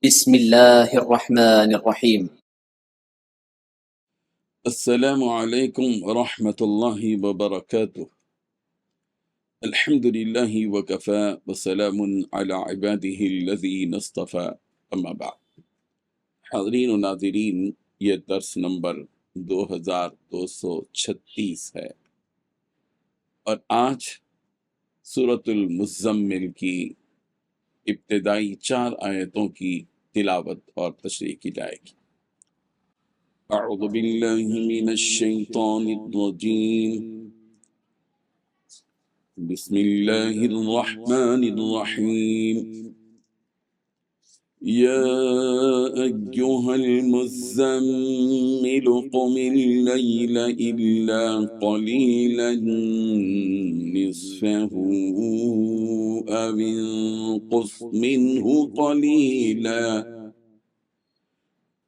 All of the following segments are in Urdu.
بسم الله الرحمن الرحيم. السلام علیکم ورحمۃ اللہ وبرکاتہ۔ الحمد للہ وکفی وسلام علی عباده الذین اصطفی، اما بعد۔ حاضرین و ناظرین، یہ درس نمبر 2236 ہے، اور آج سورۃ المزمل کی ابتدائی 4 آیتوں کی تلاوت اور تشریح کی جائے گی۔ اعوذ باللہ من الشیطان الرجیم، بسم اللہ الرحمن الرحیم۔ یا ایہا المزمل قم اللیل الا قلیلا نصفہ او انقص منہ قلیلا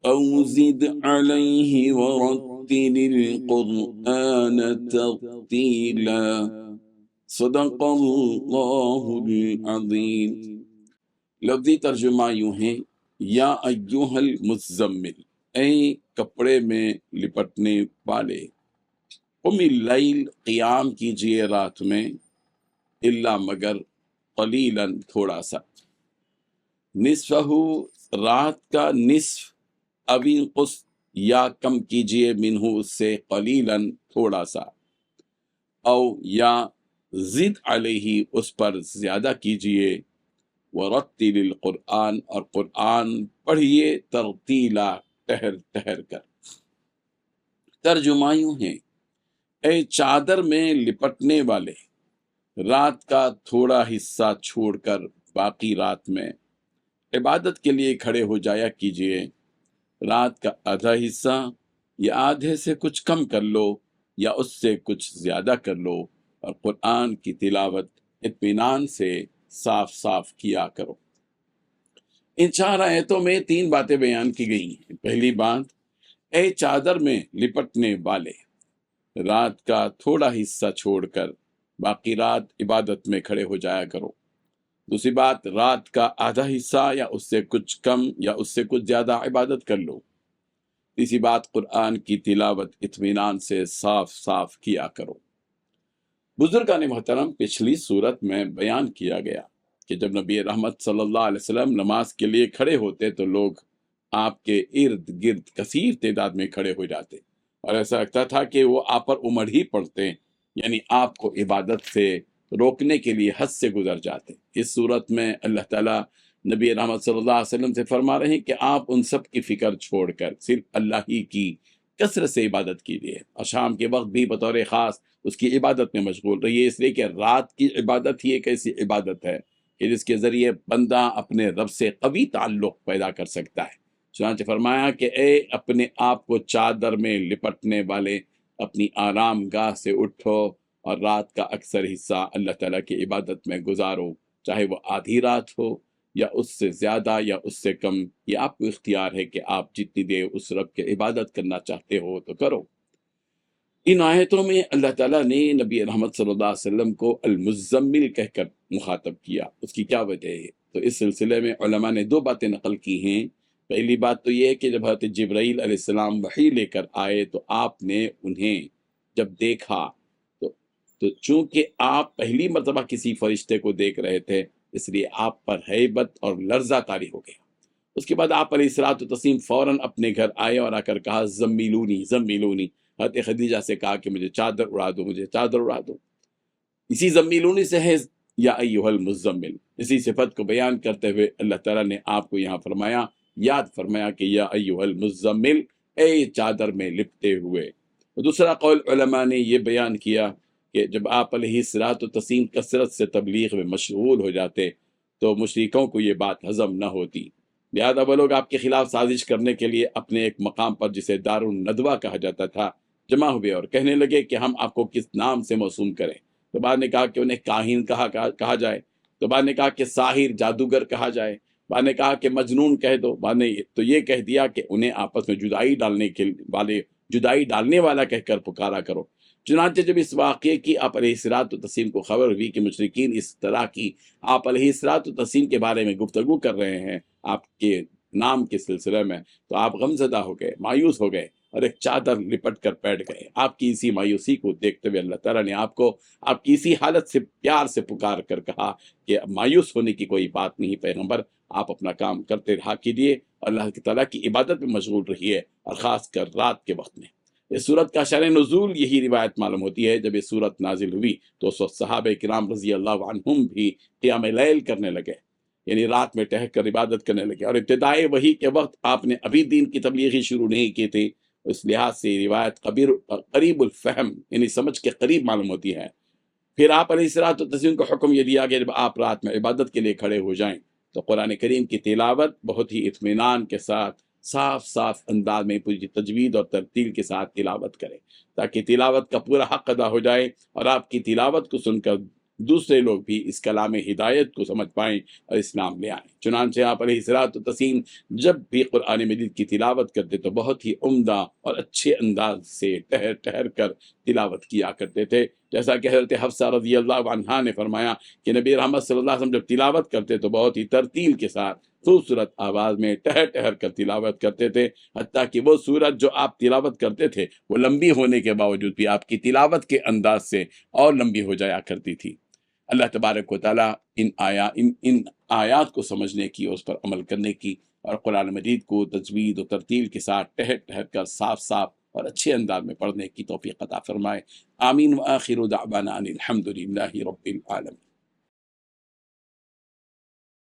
او زد علیہ ورتل القرآن ترتیلا۔ صدق اللہ العظیم۔ لفظی ترجمہ یوں ہے، یا ایہا المزمل، اے کپڑے میں لپٹنے والے، قم اللیل، قیام کیجئے رات میں، الا مگر، قلیلا تھوڑا سا، نصفہ رات کا نصف، او انقص یا کم کیجئے، منہ اس سے، قلیلا تھوڑا سا، او یا زد علیہ اس پر زیادہ کیجئے، ورتل القرآن اور قرآن پڑھیے، ترتیلا ٹہر ٹہر کر۔ ترجمہ یوں ہے، اے چادر میں لپٹنے والے، رات کا تھوڑا حصہ چھوڑ کر باقی رات میں عبادت کے لیے کھڑے ہو جایا کیجئے۔ رات کا آدھا حصہ یا آدھے سے کچھ کم کر لو یا اس سے کچھ زیادہ کر لو، اور قرآن کی تلاوت اطمینان سے صاف صاف کیا کرو۔ ان 4 آیتوں میں 3 باتیں بیان کی گئی ہیں۔ پہلی بات، اے چادر میں لپٹنے والے، رات کا تھوڑا حصہ چھوڑ کر باقی رات عبادت میں کھڑے ہو جایا کرو۔ دوسری بات، رات کا آدھا حصہ یا اس سے کچھ کم یا اس سے کچھ زیادہ عبادت کر لو۔ تیسری بات، قرآن کی تلاوت اطمینان سے صاف صاف کیا کرو۔ بزرگان محترم، پچھلی صورت میں بیان کیا گیا کہ جب نبی رحمت صلی اللہ علیہ وسلم نماز کے لیے کھڑے ہوتے تو لوگ آپ کے ارد گرد کثیر تعداد میں کھڑے ہو جاتے، اور ایسا لگتا تھا کہ وہ آپ پر امڑ ہی پڑتے، یعنی آپ کو عبادت سے روکنے کے لیے حد سے گزر جاتے۔ اس صورت میں اللہ تعالیٰ نبی رحمت صلی اللہ علیہ وسلم سے فرما رہے ہیں کہ آپ ان سب کی فکر چھوڑ کر صرف اللہ ہی کی کثرت سے عبادت کیجیے، اور شام کے وقت بھی بطور خاص اس کی عبادت میں مشغول رہیے، اس لیے کہ رات کی عبادت ہی ایک ایسی عبادت ہے کہ جس کے ذریعے بندہ اپنے رب سے قوی تعلق پیدا کر سکتا ہے۔ چنانچہ فرمایا کہ اے اپنے آپ کو چادر میں لپٹنے والے، اپنی آرام گاہ سے اٹھو اور رات کا اکثر حصہ اللہ تعالیٰ کی عبادت میں گزارو، چاہے وہ آدھی رات ہو یا اس سے زیادہ یا اس سے کم، یہ آپ کو اختیار ہے کہ آپ جتنی دیر اس رب کی عبادت کرنا چاہتے ہو تو کرو۔ ان آیتوں میں اللہ تعالیٰ نے نبی رحمت صلی اللہ علیہ وسلم کو المزمل کہہ کر مخاطب کیا۔ اس کی کیا وجہ ہے؟ تو اس سلسلے میں علماء نے 2 باتیں نقل کی ہیں۔ پہلی بات تو یہ ہے کہ جب حضرت جبرائیل علیہ السلام وحی لے کر آئے تو آپ نے انہیں جب دیکھا تو چونکہ آپ پہلی مرتبہ کسی فرشتے کو دیکھ رہے تھے، اس لیے آپ پر ہیبت اور لرزہ طاری ہو گیا۔ اس کے بعد آپ علیہ الصلوۃ والتسلیم فوراً اپنے گھر آئے اور آ کر کہا، زمیلونی زمیلونی، حضرت خدیجہ سے کہا کہ مجھے چادر اڑا دو، مجھے چادر اڑا دو۔ اسی زمیلونی سے ہے یا ایھا المزمل، اسی صفت کو بیان کرتے ہوئے اللہ تعالیٰ نے آپ کو یہاں فرمایا، یاد فرمایا کہ یا ایھا المزمل، اے چادر میں لپٹے ہوئے۔ دوسرا قول علماء نے یہ بیان کیا کہ جب آپ علیہ الصلوۃ والتسلیم کثرت سے تبلیغ میں مشغول ہو جاتے تو مشرکوں کو یہ بات ہضم نہ ہوتی، لہذا وہ لوگ آپ کے خلاف سازش کرنے کے لیے اپنے ایک مقام پر جسے دار الندوہ کہا جاتا تھا جمع ہوئے اور کہنے لگے کہ ہم آپ کو کس نام سے موسوم کریں۔ تو بعد نے کہا کہ انہیں کاہن کہا جائے، تو بعد نے کہا کہ ساحر، جادوگر کہا جائے، بعد نے کہا کہ مجنون کہہ دو، بعد نے تو یہ کہہ دیا کہ انہیں آپس میں جدائی ڈالنے والا کہہ کر پکارا کرو۔ چنانچہ جب اس واقعے کی آپ علیہ الصلوۃ والتسلیم کو خبر ہوئی کہ مشرکین اس طرح کی آپ علیہ الصلوۃ والتسلیم کے بارے میں گفتگو کر رہے ہیں، آپ کے نام کے سلسلے میں، تو آپ غمزدہ ہو گئے، مایوس ہو گئے اور ایک چادر لپٹ کر بیٹھ گئے۔ آپ کی اسی مایوسی کو دیکھتے ہوئے اللہ تعالیٰ نے آپ کو آپ کی اسی حالت سے پیار سے پکار کر کہا کہ مایوس ہونے کی کوئی بات نہیں پیغمبر، آپ اپنا کام کرتے رہا کیجیے، اللہ تعالیٰ کی عبادت میں مشغول رہیے، اور خاص کر رات کے وقت میں۔ اس صورت کا شأن نزول یہی روایت معلوم ہوتی ہے، جب یہ صورت نازل ہوئی تو اس وقت صحابہ کرام رضی اللہ عنہم بھی قیام لیل کرنے لگے، یعنی رات میں ٹہل کر عبادت کرنے لگے، اور ابتدائی وحی کے وقت آپ نے ابھی دین کی تبلیغ ہی شروع نہیں کی تھی، اس لحاظ سے یہ روایت قریب الفہم یعنی سمجھ کے قریب معلوم ہوتی ہے۔ پھر آپ علیہ الصلوۃ والتسلیم کو حکم یہ دیا کہ جب آپ رات میں عبادت کے لیے کھڑے ہو جائیں تو قرآن کریم کی تلاوت بہت ہی اطمینان کے ساتھ صاف انداز میں پوری تجوید اور ترتیل کے ساتھ تلاوت کریں، تاکہ تلاوت کا پورا حق ادا ہو جائے، اور آپ کی تلاوت کو سن کر دوسرے لوگ بھی اس کلام ہدایت کو سمجھ پائیں اور اسلام لے آئیں۔ چنانچہ آپ علیہ الصلوۃ والتسلیم جب بھی قرآن مجید کی تلاوت کرتے تو بہت ہی عمدہ اور اچھے انداز سے ٹہر کر تلاوت کیا کرتے تھے، جیسا کہ حضرت حفصہ رضی اللہ عنہا نے فرمایا کہ نبی رحمت صلی اللہ علیہ وسلم جب تلاوت کرتے تو بہت ہی ترتیل کے ساتھ خوبصورت آواز میں ٹہر کر تلاوت کرتے تھے، حتیٰ کہ وہ سورت جو آپ تلاوت کرتے تھے وہ لمبی ہونے کے باوجود بھی آپ کی تلاوت کے انداز سے اور لمبی ہو جایا کرتی تھی۔ اللہ تبارک و تعالیٰ ان آیات کو سمجھنے کی، اس پر عمل کرنے کی، اور قرآن مجید کو تجوید و ترتیل کے ساتھ ٹہر کر صاف اور اچھے انداز میں پڑھنے کی توفیق عطا فرمائے۔ آمین وآخر دعوانا ان الحمد للہ رب العالمین۔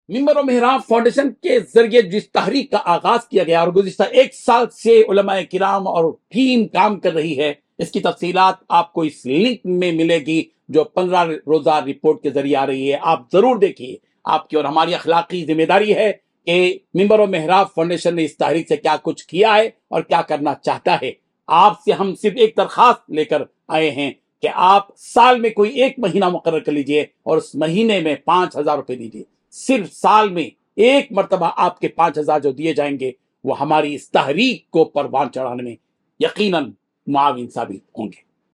منبر و محراب فاؤنڈیشن کے ذریعے جس تحریک کا آغاز کیا گیا اور گزشتہ 1 سال سے علماء کرام اور ٹیم کام کر رہی ہے، اس کی تفصیلات آپ کو اس لنک میں ملے گی جو 15 روزہ رپورٹ کے ذریعے آ رہی ہے، آپ ضرور دیکھیے۔ آپ کی اور ہماری اخلاقی ذمہ داری ہے کہ منبر و محراب فاؤنڈیشن نے اس تحریک سے کیا کچھ کیا ہے اور کیا کرنا چاہتا ہے۔ آپ سے ہم صرف ایک درخواست لے کر آئے ہیں کہ آپ سال میں کوئی 1 مہینہ مقرر کر لیجئے اور اس مہینے میں 5000 روپے دیجئے۔ صرف سال میں 1 مرتبہ آپ کے 5000 جو دیے جائیں گے وہ ہماری اس تحریک کو پروان چڑھانے میں یقیناً معاون ثابت ہوں گے۔